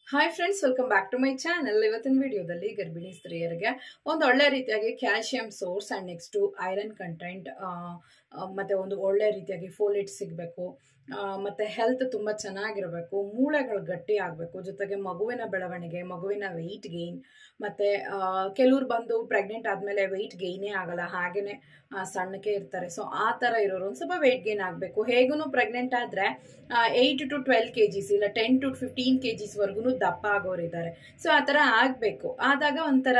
Hi friends, welcome back to my channel. ಇವತ್ತಿನ ವಿಡಿಯೋದಲ್ಲಿ ಗರ್ಭಿಣಿ ಸ್ತ್ರೀಯರಿಗೆ ಒಂದು ಒಳ್ಳೆ ರೀತಿಯಾಗಿ calcium source and next iron content ಮತ್ತು ಒಂದು ಒಳ್ಳೆ ರೀತಿಯಾಗಿ ಫೋಲೇಟ್ ಸಿಗಬೇಕು, ಮತ್ತು ಹೆಲ್ತ್ ತುಂಬ ಚೆನ್ನಾಗಿರಬೇಕು, ಮೂಳೆಗಳು ಗಟ್ಟಿ ಆಗಬೇಕು, ಜೊತೆಗೆ ಮಗುವಿನ ಬೆಳವಣಿಗೆ, ಮಗುವಿನ ವೆಯ್ಟ್ ಗೇನ್, ಮತ್ತು ಕೆಲವ್ರು ಬಂದು ಪ್ರೆಗ್ನೆಂಟ್ ಆದಮೇಲೆ ವೆಯ್ಟ್ ಗೇನೇ ಆಗಲ್ಲ, ಹಾಗೇ ಸಣ್ಣಕ್ಕೆ ಇರ್ತಾರೆ. ಸೊ ಆ ಥರ ಇರೋರು ಒಂದು ಸ್ವಲ್ಪ ವೆಯ್ಟ್ ಗೇನ್ ಆಗಬೇಕು. ಹೇಗೂ ಪ್ರೆಗ್ನೆಂಟ್ ಆದರೆ 8 to 12 kgs ಇಲ್ಲ 10 to 15 kgs ವರ್ಗು ದಪ್ಪ ಆಗೋರಿದ್ದಾರೆ. ಸೊ ಆ ಥರ ಆಗಬೇಕು. ಆದಾಗ ಒಂಥರ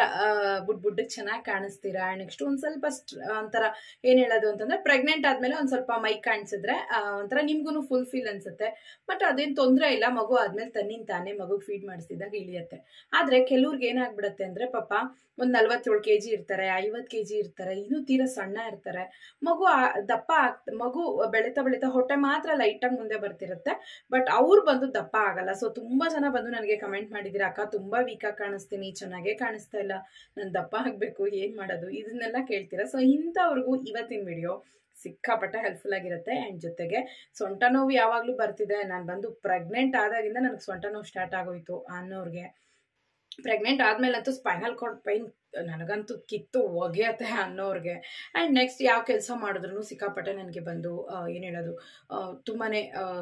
ಬುಡ್ಡಕ್ಕೆ ಚೆನ್ನಾಗಿ ಕಾಣಿಸ್ತೀರಾ. ನೆಕ್ಸ್ಟ್ ಒಂದು ಸ್ವಲ್ಪ ಒಂಥರ ಏನು ಹೇಳೋದು ಅಂತಂದ್ರೆ, ಪ್ರೆಗ್ನೆಂಟ್ ಆದಮೇಲೆ ಒಂದು ಸ್ವಲ್ಪ ಮೈ ಕಾಣಿಸಿದ್ರೆ ಒಂಥರ ನಿಮ್ಗೂ ಫುಲ್ ಫೀಲ್ ಅನ್ಸುತ್ತೆ. ಬಟ್ ಅದೇನು ತೊಂದರೆ ಇಲ್ಲ, ಮಗು ಆದ್ಮೇಲೆ ತನ್ನಿಂದ ತಾನೇ ಮಗುಗೆ ಫೀಡ್ ಮಾಡಿಸಿದಾಗ ಇಳಿಯುತ್ತೆ. ಆದರೆ ಕೆಲವ್ರಿಗೆ ಏನಾಗ್ಬಿಡುತ್ತೆ ಅಂದರೆ, ಪಾಪ ಒಂದು 47 kg ಇರ್ತಾರೆ, 50 kg ಇರ್ತಾರೆ, ಇನ್ನೂ ತೀರಾ ಸಣ್ಣ ಇರ್ತಾರೆ. ಮಗು ದಪ್ಪ ಮಗು ಬೆಳೀತಾ ಬೆಳೀತಾ ಹೊಟ್ಟೆ ಮಾತ್ರ ಲೈಟಾಗಿ ಮುಂದೆ ಬರ್ತಿರುತ್ತೆ, ಬಟ್ ಅವ್ರು ಬಂದು ದಪ್ಪ ಆಗಲ್ಲ. ಸೊ ತುಂಬಾ ಜನ ಬಂದು ನನಗೆ ಕಮೆಂಟ್ ಮಾಡಿದ್ದೀರಾ, ಅಕ್ಕ ತುಂಬಾ ವೀಕಾಗಿ ಕಾಣಿಸ್ತೀನಿ, ಚೆನ್ನಾಗೇ ಕಾಣಿಸ್ತಾ ಇಲ್ಲ, ನಾನು ದಪ್ಪ ಆಗಬೇಕು, ಏನು ಮಾಡೋದು, ಇದನ್ನೆಲ್ಲ ಕೇಳ್ತೀರಾ. ಸೊ ಇಂಥವ್ರಿಗೂ ಇವತ್ತಿನ ವಿಡಿಯೋ ಸಿಕ್ಕಾಪಟ್ಟೆ ಹೆಲ್ಪ್ಫುಲ್ ಆಗಿರುತ್ತೆ. ಆ್ಯಂಡ್ ಜೊತೆಗೆ ಸೊಂಟ ನೋವು ಯಾವಾಗಲೂ ಬರ್ತಿದೆ, ನಾನು ಬಂದು ಪ್ರೆಗ್ನೆಂಟ್ ಆದಾಗಿಂದ ನನಗೆ ಸೊಂಟ ನೋವು ಸ್ಟಾರ್ಟ್ ಆಗೋಯ್ತು ಅನ್ನೋರಿಗೆ, ಪ್ರೆಗ್ನೆಂಟ್ ಆದ್ಮೇಲಂತೂ ಸ್ಪೈನಲ್ ಕಾರ್ಡ್ ಪೈನ್ ನನಗಂತೂ ಕಿತ್ತು ಒಗೆಯತ್ತೆ ಅನ್ನೋರಿಗೆ, ಆ್ಯಂಡ್ ನೆಕ್ಸ್ಟ್ ಯಾವ ಕೆಲಸ ಮಾಡಿದ್ರು ಸಿಕ್ಕಾಪಟ್ಟೆ ನನಗೆ ಬಂದು ಏನು ಹೇಳೋದು, ತುಂಬಾ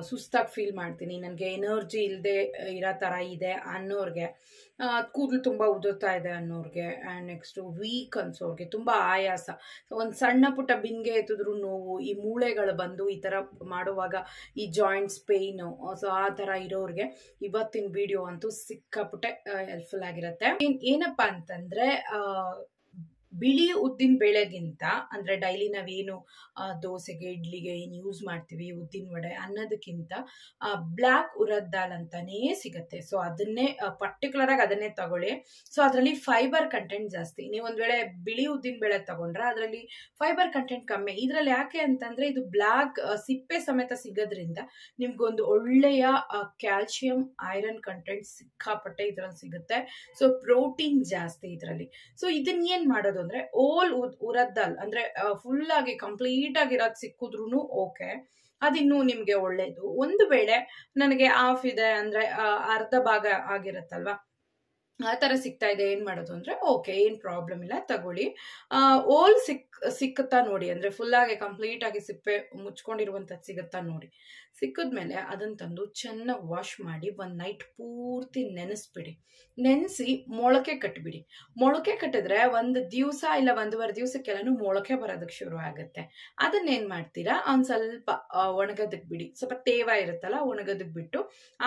ಸುಸ್ತಾಗಿ ಫೀಲ್ ಮಾಡ್ತೀನಿ, ನನಗೆ ಎನರ್ಜಿ ಇಲ್ಲದೆ ಇರೋ ಥರ ಇದೆ ಅನ್ನೋರಿಗೆ, ಕೂದಲು ತುಂಬ ಉದುರ್ತಾ ಇದೆ ಅನ್ನೋರಿಗೆ, ಆ್ಯಂಡ್ ನೆಕ್ಸ್ಟು ವೀಕ್ ಅನ್ಸೋರಿಗೆ, ತುಂಬ ಆಯಾಸ, ಒಂದು ಸಣ್ಣ ಪುಟ್ಟ ಬಿಂಗೆ ಎತ್ತಿದ್ರು ನೋವು, ಈ ಮೂಳೆಗಳು ಬಂದು ಈ ಥರ ಮಾಡುವಾಗ ಈ ಜಾಯಿಂಟ್ಸ್ ಪೇಯ್ನು, ಸೊ ಆ ಥರ ಇರೋರಿಗೆ ಇವತ್ತಿನ ವಿಡಿಯೋ ಅಂತೂ ಸಿಕ್ಕಾಪಟ್ಟೆ ಹೆಲ್ಪ್ಫುಲ್ ಆಗಿರುತ್ತೆ. ಏನಪ್ಪ ಅಂತಂದರೆ, ಬಿಳಿ ಉದ್ದಿನ ಬೇಳೆಗಿಂತ, ಅಂದರೆ ಡೈಲಿ ನಾವೇನು ದೋಸೆಗೆ ಇಡ್ಲಿಗೆ ಏನು ಯೂಸ್ ಮಾಡ್ತೀವಿ, ಉದ್ದಿನ ವಡೆ ಅನ್ನೋದಕ್ಕಿಂತ ಬ್ಲ್ಯಾಕ್ ಉರದ್ ದಾಲ್ ಅಂತಾನೇ ಸಿಗುತ್ತೆ. ಸೊ ಅದನ್ನೇ ಪರ್ಟಿಕ್ಯುಲರಾಗಿ ಅದನ್ನೇ ತಗೊಳ್ಳಿ. ಸೊ ಅದರಲ್ಲಿ ಫೈಬರ್ ಕಂಟೆಂಟ್ ಜಾಸ್ತಿ. ನೀವು ಒಂದು ವೇಳೆ ಬಿಳಿ ಉದ್ದಿನ ಬೇಳೆ ತಗೊಂಡ್ರೆ ಅದರಲ್ಲಿ ಫೈಬರ್ ಕಂಟೆಂಟ್ ಕಮ್ಮಿ. ಇದರಲ್ಲಿ ಯಾಕೆ ಅಂತಂದರೆ, ಇದು ಬ್ಲ್ಯಾಕ್ ಸಿಪ್ಪೆ ಸಮೇತ ಸಿಗೋದ್ರಿಂದ ನಿಮ್ಗೊಂದು ಒಳ್ಳೆಯ ಕ್ಯಾಲ್ಸಿಯಂ ಐರನ್ ಕಂಟೆಂಟ್ ಸಿಕ್ಕಾಪಟ್ಟೆ ಇದರಲ್ಲಿ ಸಿಗುತ್ತೆ. ಸೊ ಪ್ರೋಟೀನ್ ಜಾಸ್ತಿ ಇದರಲ್ಲಿ. ಸೊ ಇದನ್ನ ಏನು ಮಾಡೋದು ಅಂದ್ರೆ, ಉರದ್ ದಾಲ್ ಅಂದ್ರೆ ಫುಲ್ ಆಗಿ ಕಂಪ್ಲೀಟ್ ಆಗಿರೋದು ಸಿಕ್ಕಿದ್ರು ಓಕೆ, ಅದಿನ್ನೂ ನಿಮ್ಗೆ ಒಳ್ಳೇದು. ಒಂದು ವೇಳೆ ನನಗೆ ಆಫ್ ಇದೆ ಅಂದ್ರೆ, ಅರ್ಧ ಭಾಗ ಆಗಿರತ್ತಲ್ವಾ, ಆ ಥರ ಸಿಗ್ತಾ ಇದೆ, ಏನು ಮಾಡೋದು ಅಂದರೆ, ಓಕೆ ಏನು ಪ್ರಾಬ್ಲಮ್ ಇಲ್ಲ, ತಗೊಳ್ಳಿ. ಸಿಕ್ಕುತ್ತಾ ನೋಡಿ, ಅಂದರೆ ಫುಲ್ಲಾಗಿ ಕಂಪ್ಲೀಟಾಗಿ ಸಿಪ್ಪೆ ಮುಚ್ಕೊಂಡಿರುವಂಥದ್ದು ಸಿಗುತ್ತಾ ನೋಡಿ. ಸಿಕ್ಕಿದ್ಮೇಲೆ ಅದನ್ನು ತಂದು ಚೆನ್ನಾಗಿ ವಾಶ್ ಮಾಡಿ ಒಂದು ನೈಟ್ ಪೂರ್ತಿ ನೆನೆಸ್ಬಿಡಿ. ನೆನೆಸಿ ಮೊಳಕೆ ಕಟ್ಟಿಬಿಡಿ. ಮೊಳಕೆ ಕಟ್ಟಿದ್ರೆ ಒಂದು ದಿವಸ ಇಲ್ಲ 1.5 ದಿವಸಕ್ಕೆಲ್ಲನೂ ಮೊಳಕೆ ಬರೋದಕ್ಕೆ ಶುರು ಆಗುತ್ತೆ. ಅದನ್ನೇನು ಮಾಡ್ತೀರಾ, ಒಂದು ಸ್ವಲ್ಪ ಒಣಗೋದಕ್ಕೆ ಬಿಡಿ, ಸ್ವಲ್ಪ ತೇವ ಇರುತ್ತಲ್ಲ, ಒಣಗೋದಕ್ಕೆ ಬಿಟ್ಟು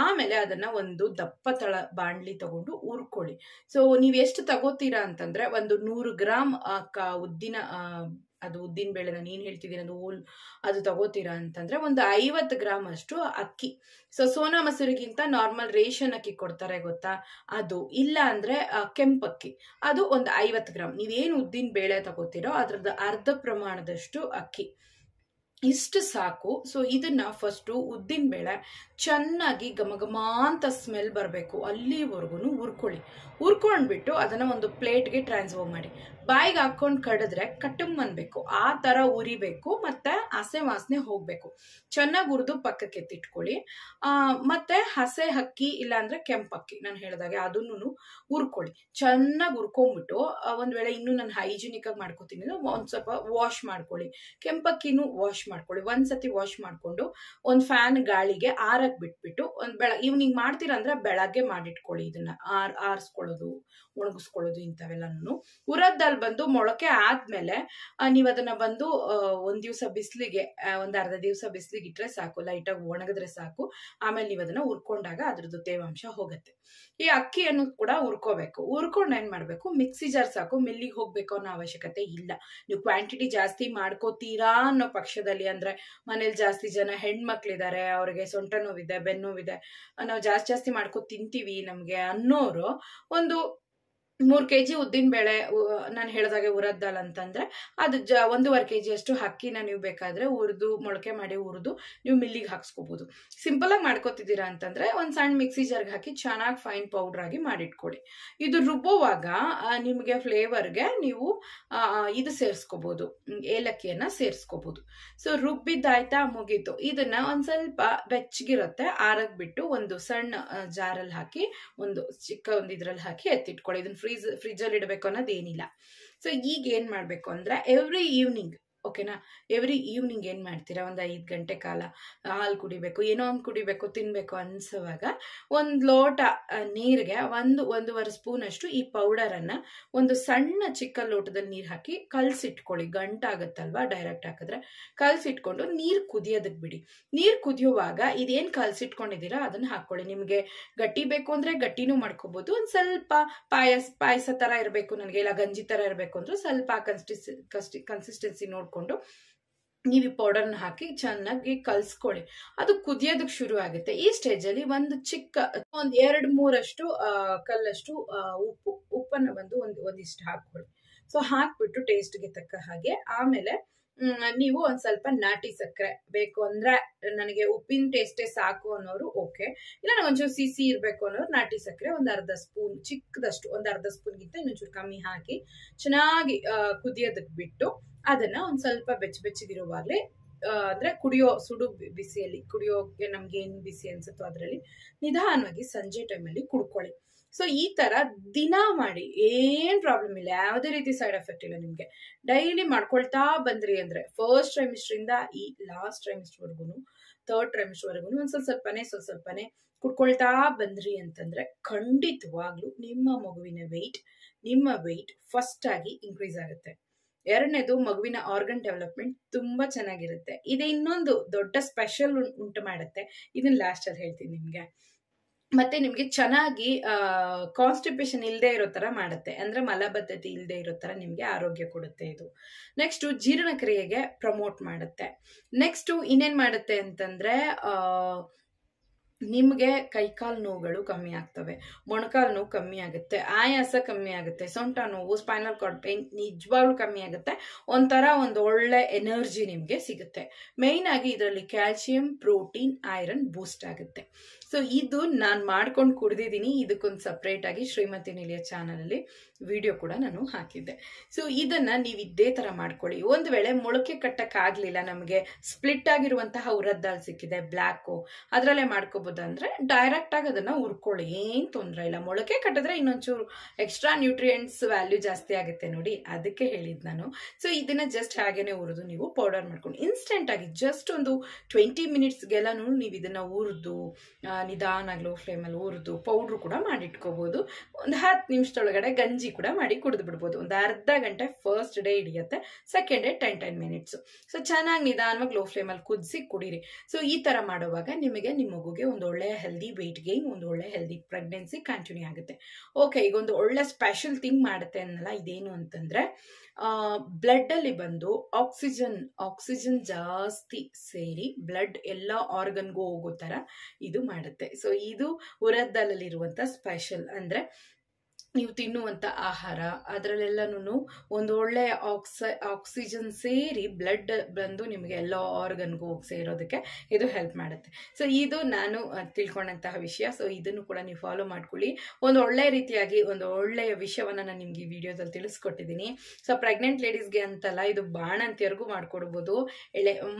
ಆಮೇಲೆ ಅದನ್ನು ಒಂದು ದಪ್ಪ ತಳ ಬಾಣಲಿ ತಗೊಂಡು ಹುರ್ಕೊಳ್ಳಿ. ಸೊ ನೀವು ಎಷ್ಟು ತಗೋತೀರಾ ಅಂತಂದ್ರೆ, ಒಂದು 100 ಗ್ರಾಮ್ ಉದ್ದಿನ ಬೇಳೆ, ನಾನು ಏನು ಹೇಳ್ತಿದ್ದೀನಿ ಅದು ತಗೋತೀರಾ ಅಂತಂದ್ರೆ, ಒಂದು 50 ಗ್ರಾಮ್ ಅಷ್ಟು ಅಕ್ಕಿ. ಸೊ ಸೋನಾ ಮಸೂರಿಗಿಂತ ನಾರ್ಮಲ್ ರೇಷನ್ ಅಕ್ಕಿ ಕೊಡ್ತಾರೆ ಗೊತ್ತಾ, ಅದು ಇಲ್ಲ ಅಂದ್ರೆ ಕೆಂಪಕ್ಕಿ, ಅದು ಒಂದು 50 ಗ್ರಾಮ್. ನೀವೇನು ಉದ್ದಿನ ಬೇಳೆ ತಗೋತೀರೋ ಅದ್ರದ್ದು ಅರ್ಧ ಪ್ರಮಾಣದಷ್ಟು ಅಕ್ಕಿ, ಇಷ್ಟು ಸಾಕು. ಸೊ ಇದನ್ನ ಫಸ್ಟು ಉದ್ದಿನ ಬೇಳೆ ಚೆನ್ನಾಗಿ ಘಮ ಅಂತ ಸ್ಮೆಲ್ ಬರಬೇಕು ಅಲ್ಲಿವರೆಗೂ ಹುರ್ಕೊಳ್ಳಿ. ಹುರ್ಕೊಂಡ್ಬಿಟ್ಟು ಅದನ್ನ ಒಂದು ಪ್ಲೇಟ್ಗೆ ಟ್ರಾನ್ಸ್ಫರ್ ಮಾಡಿ. ಬಾಯಿಗೆ ಹಾಕೊಂಡು ಕಡಿದ್ರೆ ಕಟ್ಟುಮ್ ಅನ್ಬೇಕು, ಆ ಥರ ಉರಿಬೇಕು, ಮತ್ತೆ ಹಸೆ ವಾಸನೆ ಹೋಗಬೇಕು. ಚೆನ್ನಾಗಿ ಹುರಿದು ಪಕ್ಕಕ್ಕೆ ಎತ್ತಿಟ್ಕೊಳ್ಳಿ. ಮತ್ತೆ ಹಸೆ ಅಕ್ಕಿ ಇಲ್ಲಾಂದ್ರೆ ಕೆಂಪಕ್ಕಿ, ನಾನು ಹೇಳಿದಾಗೆ ಅದನ್ನು ಹುರ್ಕೊಳ್ಳಿ. ಚೆನ್ನಾಗಿ ಹುರ್ಕೊಂಡ್ಬಿಟ್ಟು, ಒಂದು ವೇಳೆ ಇನ್ನೂ ನಾನು ಹೈಜಿನಿಕ್ ಆಗಿ ಮಾಡ್ಕೋತೀನಿ, ಒಂದು ಸ್ವಲ್ಪ ವಾಶ್ ಮಾಡ್ಕೊಳ್ಳಿ. ಕೆಂಪಕ್ಕಿನೂ ವಾಶ್ ಮಾಡ್ಕೊಳ್ಳಿ. ಒಂದ್ಸತಿ ವಾಶ್ ಮಾಡ್ಕೊಂಡು ಒಂದು ಫ್ಯಾನ್ ಗಾಳಿಗೆ ಆರಕ್ಕೆ ಬಿಟ್ಬಿಟ್ಟು, ಈವ್ನಿಂಗ್ ಮಾಡ್ತೀರಾ ಅಂದ್ರೆ ಬೆಳಗ್ಗೆ ಮಾಡಿಟ್ಕೊಳ್ಳಿ. ಇದನ್ನ ಆರಿಸ್ಕೊಳ್ಳೋದು, ಒಣಗಿಸ್ಕೊಳ್ಳೋದು ಇಂಥವೆಲ್ಲನೂ. ಉರದ್ ದಾಲ್ ಬಂದು ಮೊಳಕೆ ಆದ್ಮೇಲೆ ನೀವು ಅದನ್ನ ಬಂದು ಒಂದ್ ದಿವಸ ಬಿಸಿಲಿಗೆ, ಒಂದ್ ಅರ್ಧ ದಿವಸ ಬಿಸಿಲಿಗೆ ಇಟ್ರೆ ಸಾಕು, ಲೈಟಾಗಿ ಒಣಗಿದ್ರೆ ಸಾಕು. ಆಮೇಲೆ ನೀವು ಅದನ್ನ ಹುರ್ಕೊಂಡಾಗ ಅದ್ರದ್ದು ತೇವಾಂಶ ಹೋಗುತ್ತೆ. ಈ ಅಕ್ಕಿಯನ್ನು ಕೂಡ ಹುರ್ಕೋಬೇಕು. ಹುರ್ಕೊಂಡು ಏನ್ ಮಾಡ್ಬೇಕು, ಮಿಕ್ಸಿ ಜಾರ್ ಸಾಕು, ಮಿಲ್ಲಿಗೆ ಹೋಗ್ಬೇಕು ಅನ್ನೋ ಅವಶ್ಯಕತೆ ಇಲ್ಲ. ನೀವು ಕ್ವಾಂಟಿಟಿ ಜಾಸ್ತಿ ಮಾಡ್ಕೋತೀರಾ ಅನ್ನೋ ಪಕ್ಷದಲ್ಲಿ, ಅಂದ್ರೆ ಮನೇಲಿ ಜಾಸ್ತಿ ಜನ ಹೆಣ್ಮಕ್ಳಿದ್ದಾರೆ, ಅವ್ರಿಗೆ ಸೊಂಟ ನೋವಿದೆ, ಬೆನ್ನೋವಿದೆ, ನಾವು ಜಾಸ್ತಿ ಮಾಡ್ಕೊ ತಿಂತೀವಿ ನಮ್ಗೆ ಅನ್ನೋರು ಒಂದು 3 kg ಉದ್ದಿನ ಬೇಳೆ ನಾನು ಹೇಳಿದಾಗೆ ಉರದ್ ದಾಲ್ ಅಂತಂದ್ರೆ ಅದು 1.5 kg ಅಷ್ಟು ಅಕ್ಕಿನ ನೀವು ಬೇಕಾದ್ರೆ ಹುರಿದು ಮೊಳಕೆ ಮಾಡಿ ಹುರಿದು ನೀವು ಮಿಲ್ಲಿಗೆ ಹಾಕ್ಸ್ಕೋಬಹುದು. ಸಿಂಪಲ್ ಆಗಿ ಮಾಡ್ಕೋತಿದ್ದೀರಾ ಅಂತಂದ್ರೆ ಒಂದ್ ಸಣ್ಣ ಮಿಕ್ಸಿ ಜಾರ್ಗೆ ಹಾಕಿ ಚೆನ್ನಾಗಿ ಫೈನ್ ಪೌಡರ್ ಆಗಿ ಮಾಡಿಟ್ಕೊಳ್ಳಿ. ಇದು ರುಬ್ಬೋವಾಗ ನಿಮಗೆ ಫ್ಲೇವರ್ಗೆ ನೀವು ಇದು ಸೇರಿಸ್ಕೋಬಹುದು, ಏಲಕ್ಕಿಯನ್ನ ಸೇರಿಸ್ಕೋಬಹುದು. ಸೊ ರುಬ್ಬಿದ್ದಾಯ್ತಾ, ಮುಗೀತು. ಇದನ್ನ ಒಂದ್ ಸ್ವಲ್ಪ ಬೆಚ್ಚಗಿರುತ್ತೆ ಆರಕ್ ಬಿಟ್ಟು ಒಂದು ಸಣ್ಣ ಜಾರಲ್ಲಿ ಹಾಕಿ ಒಂದು ಚಿಕ್ಕ ಒಂದು ಇದ್ರಲ್ಲಿ ಹಾಕಿ ಎತ್ತಿಟ್ಕೊಳ್ಳಿ. ಇದನ್ನ ಫ್ರಿಜ್ ಅಲ್ಲಿ ಇಡಬೇಕು ಅನ್ನೋದೇನಿಲ್ಲ. ಸೊ ಈಗ ಏನ್ ಮಾಡ್ಬೇಕು ಅಂದ್ರೆ ಎವ್ರಿ ಈವ್ನಿಂಗ್, ಓಕೆನಾ, ಎವ್ರಿ ಈವ್ನಿಂಗ್ ಏನ್ ಮಾಡ್ತೀರಾ, ಒಂದು 5 ಗಂಟೆ ಕಾಲ ಹಾಲು ಕುಡಿಬೇಕು, ಏನೋ ಒಂದು ಕುಡಿಬೇಕು, ತಿನ್ಬೇಕು ಅನ್ಸುವಾಗ ಒಂದ್ ಲೋಟ ನೀರಿಗೆ 1-1.5 ಸ್ಪೂನ್ ಅಷ್ಟು ಈ ಪೌಡರ್ ಅನ್ನ ಒಂದು ಸಣ್ಣ ಚಿಕ್ಕ ಲೋಟದಲ್ಲಿ ನೀರ್ ಹಾಕಿ ಕಲ್ಸಿಟ್ಕೊಳ್ಳಿ. ಗಂಟಾಗತ್ತಲ್ವಾ ಡೈರೆಕ್ಟ್ ಹಾಕಿದ್ರೆ. ಕಲ್ಸಿಟ್ಕೊಂಡು ನೀರ್ ಕುದಿಯೋದಕ್ ಬಿಡಿ. ನೀರ್ ಕುದಿಯುವಾಗ ಇದೇನ್ ಕಲ್ಸಿಟ್ಕೊಂಡಿದ್ದೀರಾ ಅದನ್ನ ಹಾಕೊಳ್ಳಿ. ನಿಮ್ಗೆ ಗಟ್ಟಿ ಬೇಕು ಅಂದ್ರೆ ಗಟ್ಟಿನೂ ಮಾಡ್ಕೋಬಹುದು. ಒಂದ್ ಸ್ವಲ್ಪ ಪಾಯಸ ತರ ಇರಬೇಕು ನನಗೆ, ಇಲ್ಲ ಗಂಜಿ ತರ ಇರಬೇಕು ಅಂದ್ರೆ ಸ್ವಲ್ಪ ಕನ್ಸಿಸ್ಟೆನ್ಸಿ ನೋಡ್ಕೊಂಡು ನೀವು ಈ ಪೌಡರ್ನ ಹಾಕಿ ಚೆನ್ನಾಗಿ ಕಲ್ಸ್ಕೊಳ್ಳಿ. ಅದು ಕುದಿಯೋದಕ್ಕೆ ಶುರು ಆಗುತ್ತೆ. ಈ ಸ್ಟೇಜ್ ಅಲ್ಲಿ ಒಂದು ಚಿಕ್ಕ 1-2-3 ಅಷ್ಟು ಕಲ್ಲಷ್ಟು ಉಪ್ಪನ್ನ ಒಂದಿಷ್ಟು ಹಾಕೊಳ್ಳಿ. ಸೊ ಹಾಕ್ಬಿಟ್ಟು ಟೇಸ್ಟ್ಗೆ ತಕ್ಕ ಹಾಗೆ. ಆಮೇಲೆ ನೀವು ಒಂದ್ ಸ್ವಲ್ಪ ನಾಟಿ ಸಕ್ಕರೆ ಬೇಕು ಅಂದ್ರೆ, ನನಗೆ ಉಪ್ಪಿನ ಟೇಸ್ಟೇ ಸಾಕು ಅನ್ನೋರು ಓಕೆ, ಇಲ್ಲ ಒಂಚೂರು ಸಿಹಿ ಇರ್ಬೇಕು ಅನ್ನೋರು ನಾಟಿ ಸಕ್ಕರೆ ಒಂದು 1/2 ಸ್ಪೂನ್, ಚಿಕ್ಕದಷ್ಟು ಒಂದು 1/2 ಸ್ಪೂನ್ಗಿಂತ ಇನ್ನೊಂಚೂರು ಕಮ್ಮಿ ಹಾಕಿ ಚೆನ್ನಾಗಿ ಕುದಿಯೋದಕ್ಕೆ ಬಿಟ್ಟು ಅದನ್ನ ಒಂದ್ ಸ್ವಲ್ಪ ಬೆಚ್ಚಗಿರುವಾಗ್ಲೇ ಅಂದ್ರೆ ಕುಡಿಯೋ ಸುಡು ಬಿಸಿಯಲ್ಲಿ, ಕುಡಿಯೋಕೆ ನಮ್ಗೆ ಏನ್ ಬಿಸಿ ಅನ್ಸುತ್ತೋ ಅದ್ರಲ್ಲಿ ನಿಧಾನವಾಗಿ ಸಂಜೆ ಟೈಮಲ್ಲಿ ಕುಡ್ಕೊಳ್ಳಿ. ಸೊ ಈ ತರ ದಿನ ಮಾಡಿ, ಏನ್ ಪ್ರಾಬ್ಲಮ್ ಇಲ್ಲ, ಯಾವುದೇ ರೀತಿ ಸೈಡ್ ಎಫೆಕ್ಟ್ ಇಲ್ಲ. ನಿಮ್ಗೆ ಡೈಲಿ ಮಾಡ್ಕೊಳ್ತಾ ಬಂದ್ರಿ ಅಂದ್ರೆ ಫಸ್ಟ್ ಟ್ರೈಮಿಸ್ಟರ್ ಇಂದ ಈ ಲಾಸ್ಟ್ ಟ್ರೈಮಿಸ್ಟರ್ ವರ್ಗುನು, 3rd ಟ್ರೈಮಿಸ್ಟರ್ ವರ್ಗುನು ಒಂದ್ ಸ್ವಲ್ಪನೇ ಕುಡ್ಕೊಳ್ತಾ ಬಂದ್ರಿ ಅಂತಂದ್ರೆ ಖಂಡಿತವಾಗ್ಲೂ ನಿಮ್ಮ ಮಗುವಿನ ನಿಮ್ಮ ವೆಯ್ಟ್ ಫಸ್ಟ್ ಆಗಿ ಇನ್ಕ್ರೀಸ್ ಆಗುತ್ತೆ. ಎರಡನೇದು, ಮಗುವಿನ ಆರ್ಗನ್ ಡೆವಲಪ್ಮೆಂಟ್ ತುಂಬಾ ಚೆನ್ನಾಗಿರುತ್ತೆ. ಇದು ಇನ್ನೊಂದು ದೊಡ್ಡ ಸ್ಪೆಷಲ್ ಉಂಟು ಮಾಡುತ್ತೆ. ಇದನ್ನ ಲಾಸ್ಟ್ ಅಲ್ಲಿ ಹೇಳ್ತೀನಿ ನಿಮ್ಗೆ. ಮತ್ತೆ ನಿಮ್ಗೆ ಚೆನ್ನಾಗಿ ಕಾನ್ಸ್ಟಿಪೇಷನ್ ಇಲ್ಲದೆ ಇರೋ ತರ ಮಾಡುತ್ತೆ, ಅಂದ್ರೆ ಮಲಬದ್ಧತೆ ಇಲ್ಲದೆ ಇರೋ ತರ ನಿಮ್ಗೆ ಆರೋಗ್ಯ ಕೊಡುತ್ತೆ ಇದು. ನೆಕ್ಸ್ಟ್ ಜೀರ್ಣಕ್ರಿಯೆಗೆ ಪ್ರಮೋಟ್ ಮಾಡುತ್ತೆ. ನೆಕ್ಸ್ಟ್ ಇನ್ನೇನ್ ಮಾಡುತ್ತೆ ಅಂತಂದ್ರೆ ನಿಮ್ಗೆ ಕೈಕಾಲು ನೋವುಗಳು ಕಮ್ಮಿ ಆಗ್ತವೆ, ಮೊಣಕಾಲು ನೋವು ಕಮ್ಮಿ ಆಗುತ್ತೆ, ಆಯಾಸ ಕಮ್ಮಿ ಆಗುತ್ತೆ, ಸೊಂಟ ನೋವು, ಸ್ಪೈನಲ್ ಕಾರ್ಡ್ ಪೇನ್ ನಿಜವಾಗ್ಲೂ ಕಮ್ಮಿ ಆಗುತ್ತೆ. ಒಂಥರ ಒಂದು ಒಳ್ಳೆ ಎನರ್ಜಿ ನಿಮ್ಗೆ ಸಿಗುತ್ತೆ. ಮೇಯ್ನ್ ಆಗಿ ಇದರಲ್ಲಿ ಕ್ಯಾಲ್ಸಿಯಂ, ಪ್ರೋಟೀನ್, ಐರನ್ ಬೂಸ್ಟ್ ಆಗುತ್ತೆ. ಸೊ ಇದು ನಾನು ಮಾಡ್ಕೊಂಡು ಕುಡ್ದಿದ್ದೀನಿ. ಇದಕ್ಕೊಂದು ಸಪ್ರೇಟ್ ಆಗಿ ಶ್ರೀಮತಿ ನಿಲಿಯ ಚಾನಲ್ ಅಲ್ಲಿ ವಿಡಿಯೋ ಕೂಡ ನಾನು ಹಾಕಿದ್ದೆ. ಸೊ ಇದನ್ನ ನೀವು ಇದೇ ತರ ಮಾಡ್ಕೊಳ್ಳಿ. ಒಂದ್ ವೇಳೆ ಮೊಳಕೆ ಕಟ್ಟಕ್ ಆಗ್ಲಿಲ್ಲ, ನಮ್ಗೆ ಸ್ಪ್ಲಿಟ್ ಆಗಿರುವಂತಹ ಉರದ್ ದಾಲ್ ಸಿಕ್ಕಿದೆ ಬ್ಲ್ಯಾಕು, ಅದ್ರಲ್ಲೇ ಮಾಡ್ಕೋಬಹುದು ಅಂದ್ರೆ ಡೈರೆಕ್ಟ್ ಆಗಿ ಅದನ್ನ ಹುರ್ಕೊಳ್ಳಿ, ಏನ್ ತೊಂದ್ರೆ ಇಲ್ಲ. ಮೊಳಕೆ ಕಟ್ಟಿದ್ರೆ ಇನ್ನೊಂಚೂರು ಎಕ್ಸ್ಟ್ರಾ ನ್ಯೂಟ್ರಿಯೆಂಟ್ಸ್ ವ್ಯಾಲ್ಯೂ ಜಾಸ್ತಿ ಆಗುತ್ತೆ ನೋಡಿ, ಅದಕ್ಕೆ ಹೇಳಿದ್ ನಾನು. ಸೊ ಇದನ್ನ ಜಸ್ಟ್ ಹಾಗೇನೆ ಹುರಿದು ನೀವು ಪೌಡರ್ ಮಾಡ್ಕೊಂಡು ಇನ್ಸ್ಟೆಂಟ್ ಆಗಿ ಜಸ್ಟ್ ಒಂದು 20 ಮಿನಿಟ್ಸ್ಗೆಲ್ಲಾನು ನೀವು ಇದನ್ನ ಹುರಿದು ನಿಧಾನಾಗಿ ಲೋ ಫ್ಲೇಮಲ್ಲಿ ಹುರಿದು ಪೌಡ್ರು ಕೂಡ ಮಾಡಿಟ್ಕೋಬಹುದು. ಒಂದು 10 ನಿಮಿಷದೊಳಗಡೆ ಗಂಜಿ ಕೂಡ ಮಾಡಿ ಕುಡಿದು ಬಿಡ್ಬೋದು. ಒಂದು ಅರ್ಧ ಗಂಟೆ ಫಸ್ಟ್ ಡೇ ಹಿಡಿಯುತ್ತೆ, ಸೆಕೆಂಡ್ ಡೇ 10 ಮಿನಿಟ್ಸ್. ಸೊ ಚೆನ್ನಾಗಿ ನಿಧಾನವಾಗಿ ಲೋ ಫ್ಲೇಮಲ್ಲಿ ಕುದಿಸಿ ಕುಡೀರಿ. ಸೊ ಈ ತರ ಮಾಡುವಾಗ ನಿಮಗೆ ನಿಮ್ಮ ಮಗುಗೆ ಒಂದು ಒಳ್ಳೆಯ ಹೆಲ್ದಿ ವೆಯ್ಟ್ ಗೇನ್, ಒಂದು ಒಳ್ಳೆ ಹೆಲ್ದಿ ಪ್ರೆಗ್ನೆನ್ಸಿ ಕಂಟಿನ್ಯೂ ಆಗುತ್ತೆ. ಓಕೆ, ಈಗ ಒಂದು ಒಳ್ಳೆ ಸ್ಪೆಷಲ್ ಥಿಂಗ್ ಮಾಡುತ್ತೆ ಅನ್ನಲ್ಲ, ಇದೇನು ಅಂತಂದ್ರೆ ಬ್ಲಡ್ ಅಲ್ಲಿ ಬಂದು ಆಕ್ಸಿಜನ್ ಜಾಸ್ತಿ ಸೇರಿ ಬ್ಲಡ್ ಎಲ್ಲ ಆರ್ಗನ್ಗೂ ಹೋಗೋ ತರ ಇದು ಮಾಡುತ್ತೆ. ಸೊ ಇದು ಉರದ್ ದಾಲ್ ಅಲ್ಲಿ ಇರುವಂತ ಸ್ಪೆಷಲ್. ಅಂದ್ರೆ ನೀವು ತಿನ್ನುವಂತ ಆಹಾರ ಅದರಲ್ಲೆಲ್ಲನೂ ಒಂದು ಒಳ್ಳೆ ಆಕ್ಸಿಜನ್ ಸೇರಿ ಬ್ಲಡ್ ಬಂದು ನಿಮಗೆ ಎಲ್ಲ ಆರ್ಗನ್ಗೂ ಹೋಗಿ ಸೇರೋದಕ್ಕೆ ಇದು ಹೆಲ್ಪ್ ಮಾಡುತ್ತೆ. ಸೊ ಇದು ನಾನು ತಿಳ್ಕೊಂಡಂತಹ ವಿಷಯ. ಸೊ ಇದನ್ನು ಕೂಡ ನೀವು ಫಾಲೋ ಮಾಡ್ಕೊಳ್ಳಿ. ಒಂದು ಒಳ್ಳೆ ರೀತಿಯಾಗಿ ಒಂದು ಒಳ್ಳೆಯ ವಿಷಯವನ್ನ ನಾನು ನಿಮ್ಗೆ ಈ ವಿಡಿಯೋದಲ್ಲಿ ತಿಳಿಸ್ಕೊಟ್ಟಿದ್ದೀನಿ. ಸೊ ಪ್ರೆಗ್ನೆಂಟ್ ಲೇಡೀಸ್ಗೆ ಅಂತಲ್ಲ, ಇದು ಬಾಣಂತಿಯರ್ಗೂ ಮಾಡ್ಕೊಡ್ಬೋದು.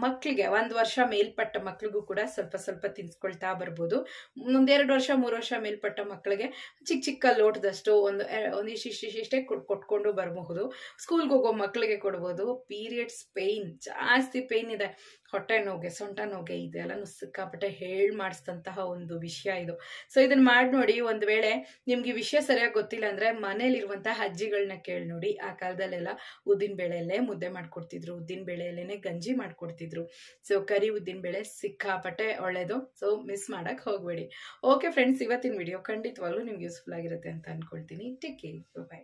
ಮಕ್ಕಳಿಗೆ 1 ವರ್ಷ ಮೇಲ್ಪಟ್ಟ ಮಕ್ಳಿಗೂ ಕೂಡ ಸ್ವಲ್ಪ ತಿನ್ಸ್ಕೊಳ್ತಾ ಬರ್ಬೋದು. 1-2 ವರ್ಷ 3 ವರ್ಷ ಮೇಲ್ಪಟ್ಟ ಮಕ್ಕಳಿಗೆ ಚಿಕ್ಕ ಲೋಟದಷ್ಟು ಒಂದಿಷ್ಟೇ ಕೊಟ್ಕೊಂಡು ಬರಬಹುದು. ಸ್ಕೂಲ್ಗೆ ಹೋಗೋ ಮಕ್ಕಳಿಗೆ ಕೊಡ್ಬೋದು. ಪೀರಿಯಡ್ಸ್ ಪೇಯ್ನ್, ಜಾಸ್ತಿ ಪೇಯ್ನ್ ಇದೆ, ಹೊಟ್ಟೆ ನೋವಿಗೆ, ಸೊಂಟ ನೋವಿಗೆ, ಇದೆಲ್ಲನೂ ಸಿಕ್ಕಾಪಟ್ಟೆ ಮಾಡಿಸಿದಂತಹ ಒಂದು ವಿಷಯ ಇದು. ಸೊ ಇದನ್ನ ಮಾಡಿ ನೋಡಿ. ಒಂದ್ ವೇಳೆ ನಿಮ್ಗೆ ಈ ವಿಷಯ ಸರಿಯಾಗಿ ಗೊತ್ತಿಲ್ಲ ಅಂದ್ರೆ ಮನೇಲಿರುವಂತಹ ಅಜ್ಜಿಗಳನ್ನ ಕೇಳಿ ನೋಡಿ. ಆ ಕಾಲದಲ್ಲೆಲ್ಲ ಉದ್ದಿನ ಬೇಳೆಯಲ್ಲೇ ಮುದ್ದೆ ಮಾಡ್ಕೊಡ್ತಿದ್ರು, ಉದ್ದಿನ ಬೇಳೆಯಲ್ಲೇನೆ ಗಂಜಿ ಮಾಡ್ಕೊಡ್ತಿದ್ರು. ಸೊ ಕರಿ ಉದ್ದಿನ ಬೇಳೆ ಸಿಕ್ಕಾಪಟ್ಟೆ ಒಳ್ಳೇದು. ಸೊ ಮಿಸ್ ಮಾಡಕ್ ಹೋಗ್ಬೇಡಿ. ಓಕೆ ಫ್ರೆಂಡ್ಸ್, ಇವತ್ತಿನ ವಿಡಿಯೋ ಖಂಡಿತವಾಗ್ಲೂ ನಿಮ್ಗೆ ಯೂಸ್ಫುಲ್ ಆಗಿರುತ್ತೆ ಅಂತ ಅನ್ಕೊಳ್ತೀನಿ. Take care, by.